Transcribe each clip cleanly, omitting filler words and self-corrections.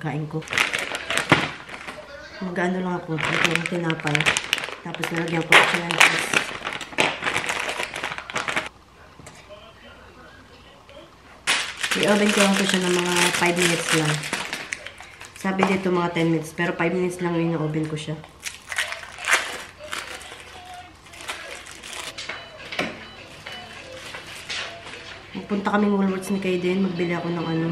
pagkain ko. Mag-ano lang ako. Ito yung tinapay. Tapos nalagyan ko siya ng cheese. I-oven ko lang po siya ng mga 5 minutes lang. Sabi dito mga 10 minutes. Pero 5 minutes lang yung oven ko siya. Magpunta kaming Woolworths ni Kaiden. Magbili ako ng ano.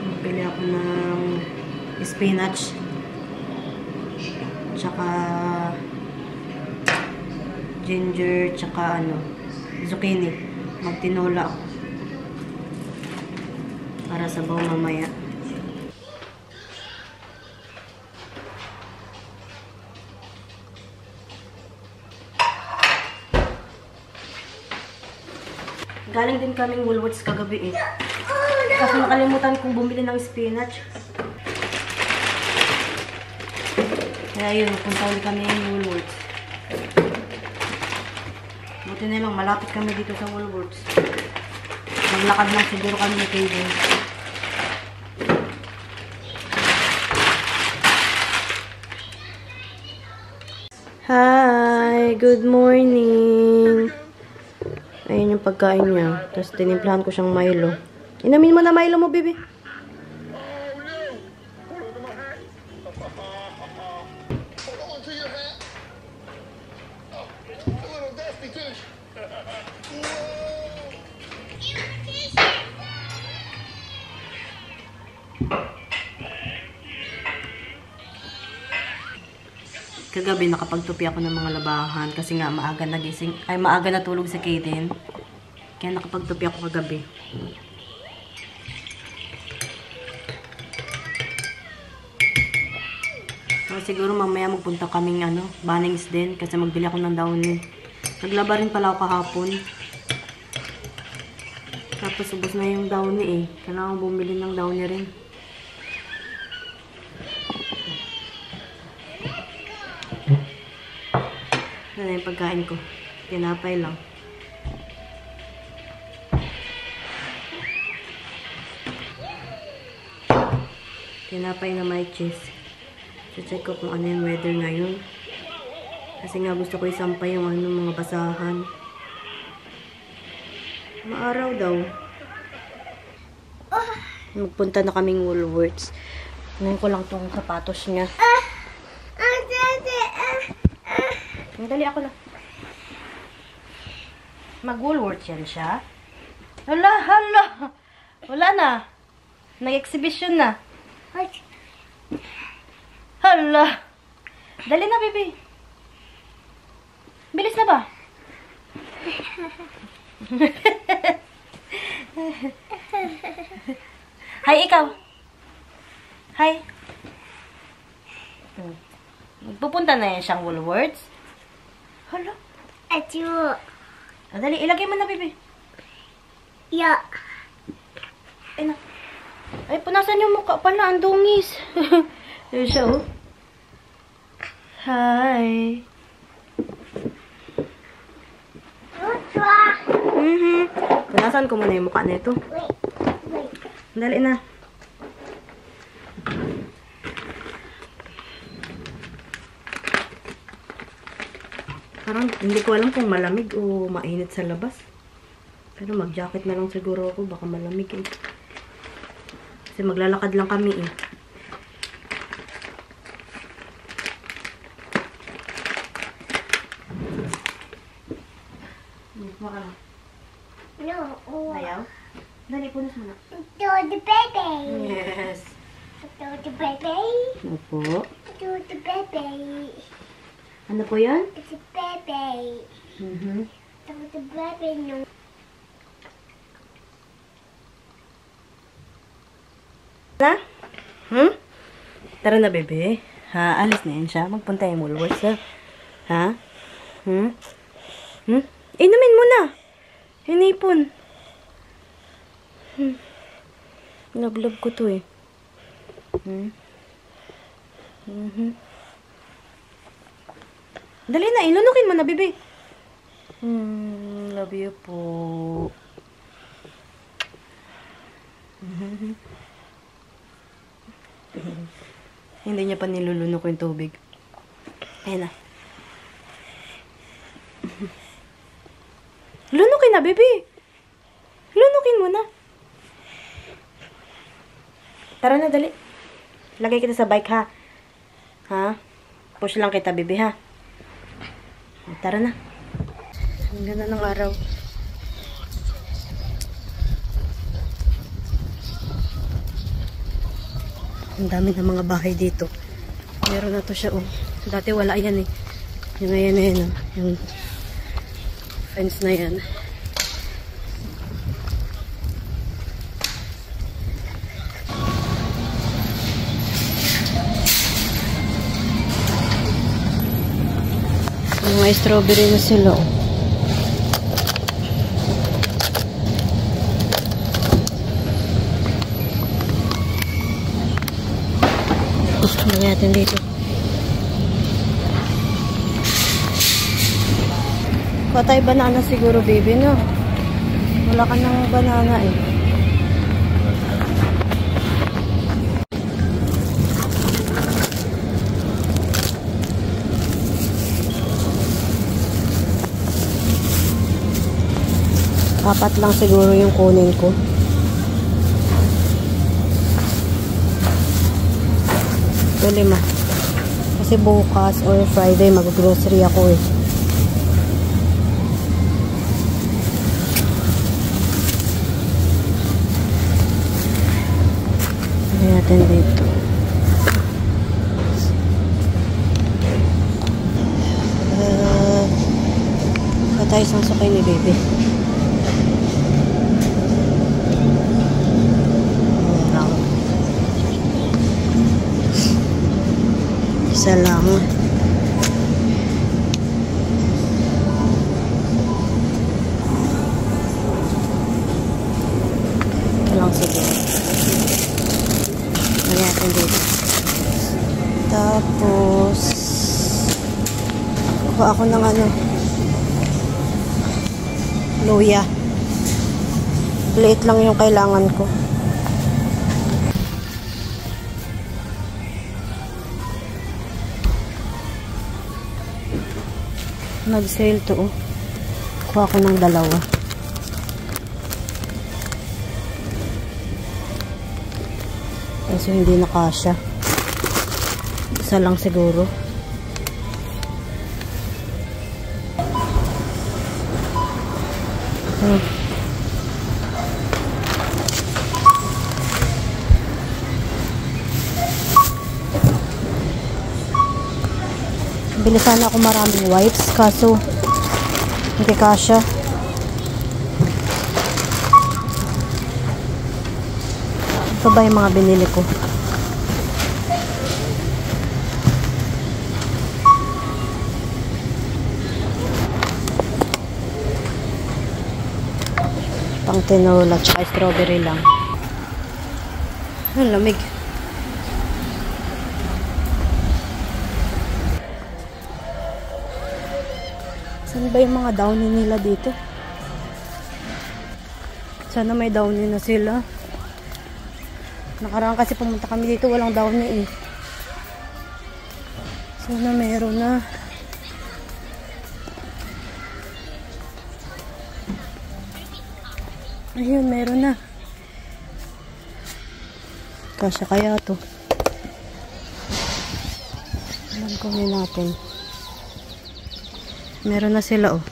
Magbili ako ng spinach. Tsaka ginger. Tsaka ano. Zucchini. Magtinola ako. Para sa baw mamaya. Galing din kaming Woolworths kagabi eh. Kasi nakalimutan kong bumili ng spinach. Kaya yun, napunta ulit kami ng Woolworths. Buti na lang, malapit kami dito sa Woolworths. Maglakad lang siguro kami ni Kaiden. Hi! Good morning! Ayun yung pagkain niya. Tapos tinimplahan ko siyang Milo. Inamin mo na Milo mo, baby. Kagabi nakapagtupi ako ng mga labahan kasi nga maaga nagising, ay maaga natulog si Kaiden. Kaya nakapagtupi ako kagabi. So, siguro mamaya magpunta kaming Bunnings din kasi magbili ako ng downy. Naglaba rin pala ako kahapon. Tapos ubos na yung downy eh. Kailangan bumili ng downy rin. Ano yung pagkain ko? Tinapay lang. Tinapay na may cheese. So, check ko kung ano yung weather ngayon. Kasi nga gusto ko isampay yung mga basahan. Maaraw daw. Magpunta na kaming Woolworths. Ngayon ko lang tong sapatos niya. Dali ako na. Mag-Woolworths yan siya. Hala, hala. Wala na. Nag-exhibition na. Hala. Dali na, baby. Bilis na ba? Hi, ikaw. Hi. Pupunta na yan siyang Woolworths. Hala. Achu. Dali, ilagay mo na, baby. Ya. Ay, na. Ay, punasan yung mukha pala. Ang dungis. Ayun siya, oh. Hi. Punasan ko muna yung mukha na ito. Wait. Dali na. Parang hindi ko alam kung malamig o mainit sa labas. Pero mag-jacket na lang siguro ako. Baka malamig eh. Kasi maglalakad lang kami eh. Baka lang. No. Ayaw? Dali, punas mo na. To the baby. Yes. To the baby. Opo. To the baby. Ano po yan? It's a baby. To the baby. No. Na? Tara na, bebe. Ha? Alis na yan siya. Magpunta yung Woolworths, ha? Ha? Inumin mo na. Hinipon. Love ko to eh. Dali na, inunukin mo na, bebe. Love you po. Hindi niya pa nilulunok yung tubig. Ayan na. Lunukin na, baby. Lunukin mo na. Tara na, dali. Lagay kita sa bike, ha? Ha? Push lang kita, baby, ha? Tara na. Ang ganda ng araw. Ang dami ng mga bahay dito. Meron na to siya, oh. Dati wala yan, eh. Yung ayan na yan, oh. Yung fence na yan. Mga strawberry na sila, oh. Lagyan natin dito. Kuha tayo banana siguro, baby, no? Wala ka ng banana, eh. Apat lang siguro yung kunin ko. O 5. Kasi bukas or Friday mag-grocery ako, eh. Lagyan natin dito. Patay isang sakay ni baby. Isa lang. Ito lang siguro. Lagyan natin dito. Tapos kuha ako ng ano, luya. Liit lang yung kailangan ko. Nag-sale to, oh. Kuha ko ng 2. Kasi hindi nakasya. Isa lang siguro. Bili sana ako maraming wipes, kaso hindi kasya. Ito ba yung mga binili ko? Pang tinola at strawberry lang. Ang lamig. Saan ba yung mga downy nila dito? Sana may downy na sila. Nakaraan kasi pumunta kami dito, walang downy, eh. Sana meron na. Ayun, meron na. Kasya kaya to. Alam ko natin. Meron na sila, oh.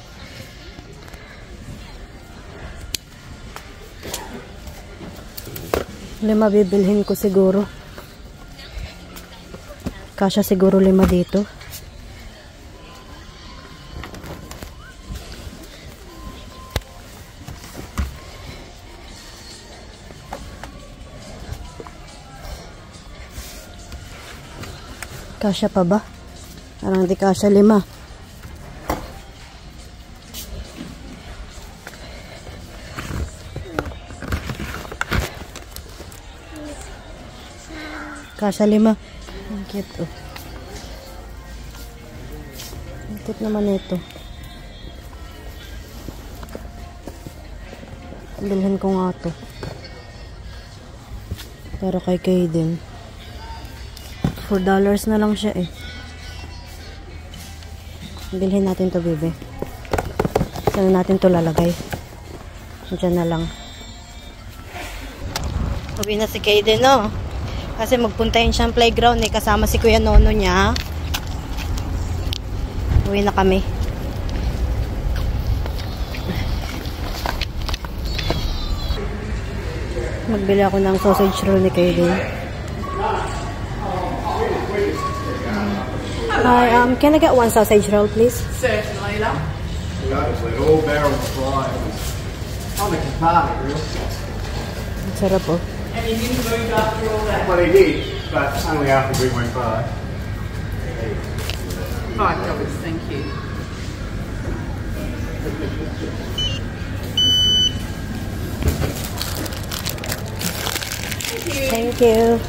Lima bibilhin ko siguro. Kasya siguro 5 dito. Kasya pa ba? Parang di kasya 5. Kasya 5. Ang cute, oh. Ang cute naman ito. Bilhin ko nga to. Para kay Kaden. $4 na lang siya eh. Bilhin natin to, bebe. Saan natin to lalagay? Diyan na lang. Uwi na si Kaden, no? Kasi magpuntahin siyang playground eh. Kasama si Kuya Nono niya. Uwi na kami. Magbili ako ng sausage roll ni Kaden. Hi, can I get one sausage roll, please? Certainly, love. Obviously, all barrels fly. I'm a compartment, really. Sarap po. And he didn't move after all that? Well, he did, but only after we went by. $5, thank you. Thank you.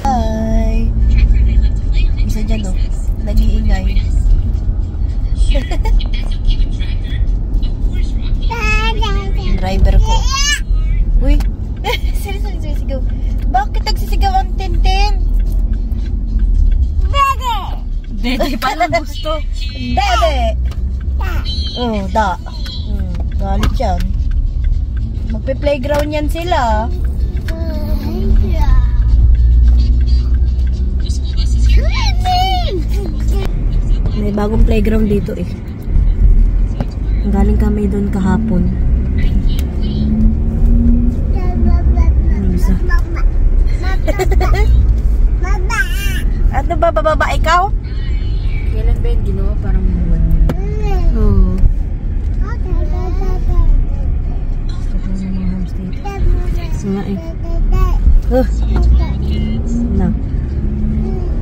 Hi. Isa dyan, oh. Nag-iingay. Driver ko. Uy. Sigaw. Bakit nagsisigaw ang Tintin? Dede! Dede pala gusto. Dede! Oh, da. Galit yan. Magpe-playground yan sila. May bagong playground dito eh. Galing kami doon kahapon. Isa. Ano ba, bababa ikaw? Kailan ba yung ginawa? Parang buwan mo. Oo. Nga eh. Na.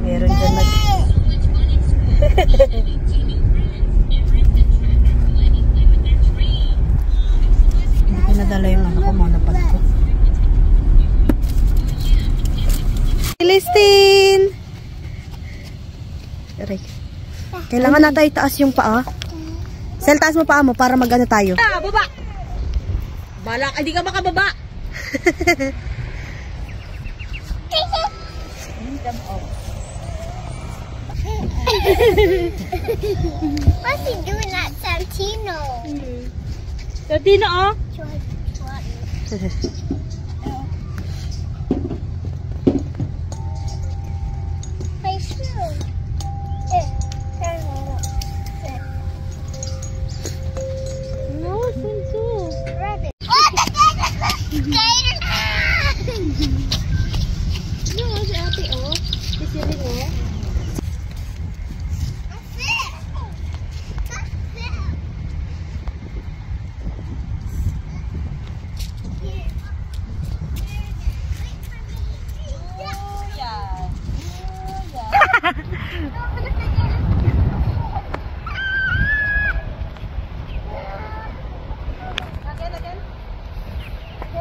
Meron dyan nag... Pinadala yung anak ko, mga napad ko. Celestine! Aray. Kailangan natin itaas yung paa. Sel, taas mo paa mo para mag-ano tayo. Baba! Balak, hindi ka makababa! What's he doing at Santino? Santino, oh! My shoe. No, Santo. Rabbit. No, si ate, oh. Si Siri, oh.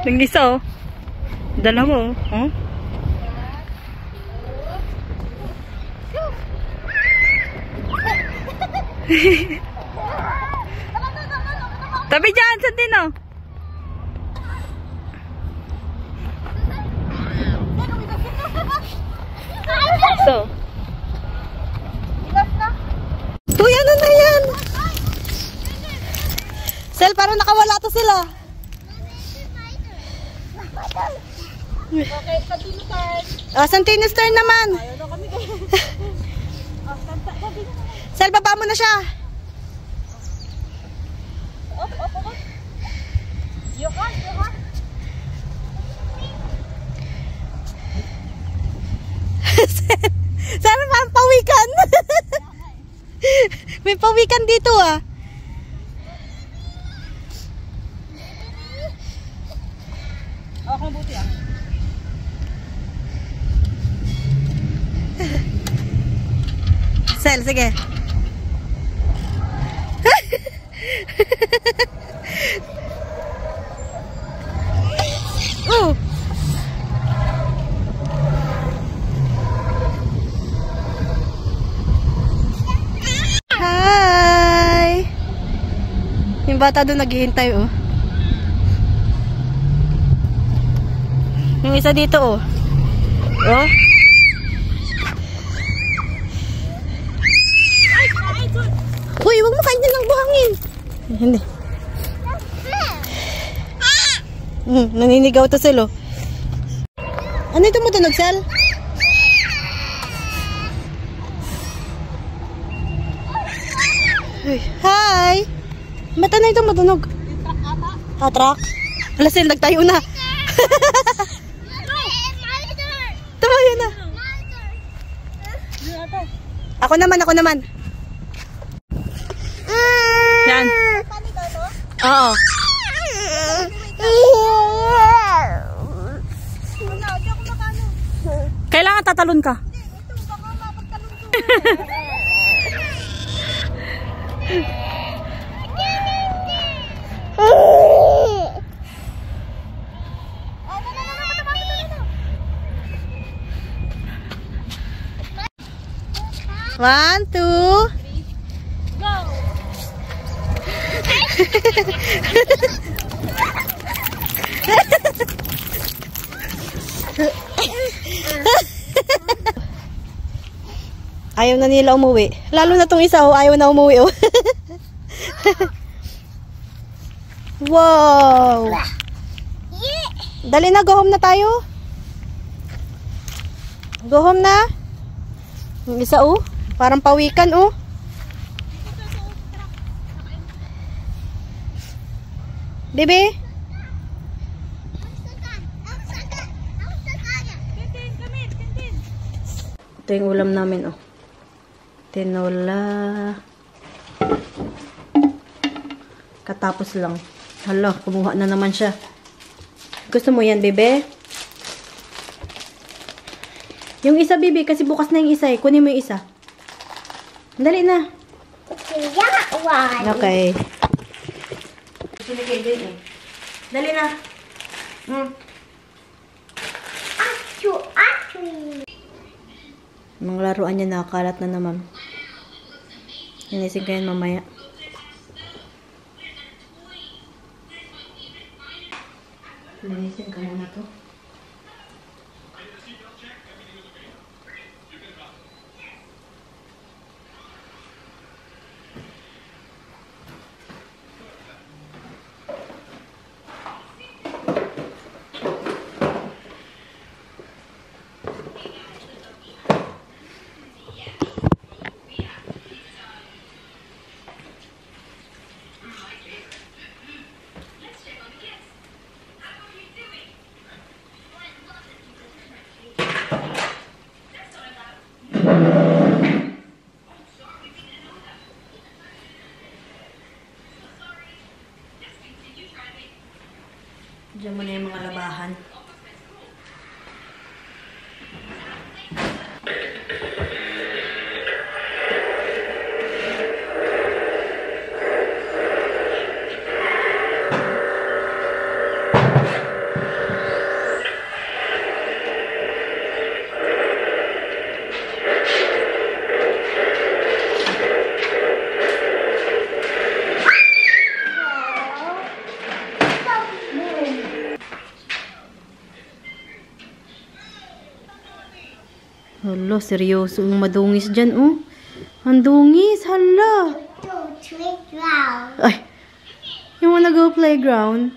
Yung isa, oh. Dala mo, oh. Tabi dyan, Santino. So. Uy, ano na yan? Sel, parang nakawala to sila. Okay, Santino turn. Santino's turn naman. Ayaw na kami kayo. Santino. Sel, baba mo na siya. Op. Yukan. Sana parang pawikan. May pawikan dito, ah. Okay, buti, ah. Sel, sige. Hi! Yung bata doon naghihintay, oh. Yung isa dito, oh. Oh. Uy, huwag mo kain ng buhangin. Hindi. Naninigaw to, Sel, oh. Ano ito mo tunog, Sel? Hi! Mata na itong matunog. Truck? Ala, Sel, nagtayo na. Tumayo na. Ako naman. Yan. Oo. Kailangan tatalon ka. One, two. Go! Ayaw na nila umuwi. Lalo na tong isa, oh, ayaw na umuwi, oh. Wow! Dali na, go home na tayo. Go home na. Yung isa, oh. Parang pawikan, oh. Bebe? Ito yung ulam namin, oh. Tinola. Katapos lang. Hala, kumuha na naman siya. Gusto mo yan, bebe? Yung isa, bebe, kasi bukas na yung isa, eh. Kunin mo yung isa. Dali na. Okay. Sinigay din, eh. Dali na. Mga laruan niya nakakalat na naman. Inising ko yan mamaya. Linisin ko muna to. Diyan mo na yung mga labahan. Hala, seryoso yung madungis dyan, oh. Ang dungis, hala. Ay, yung mga nag-playground.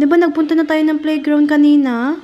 Di ba nagpunta na tayo ng playground kanina?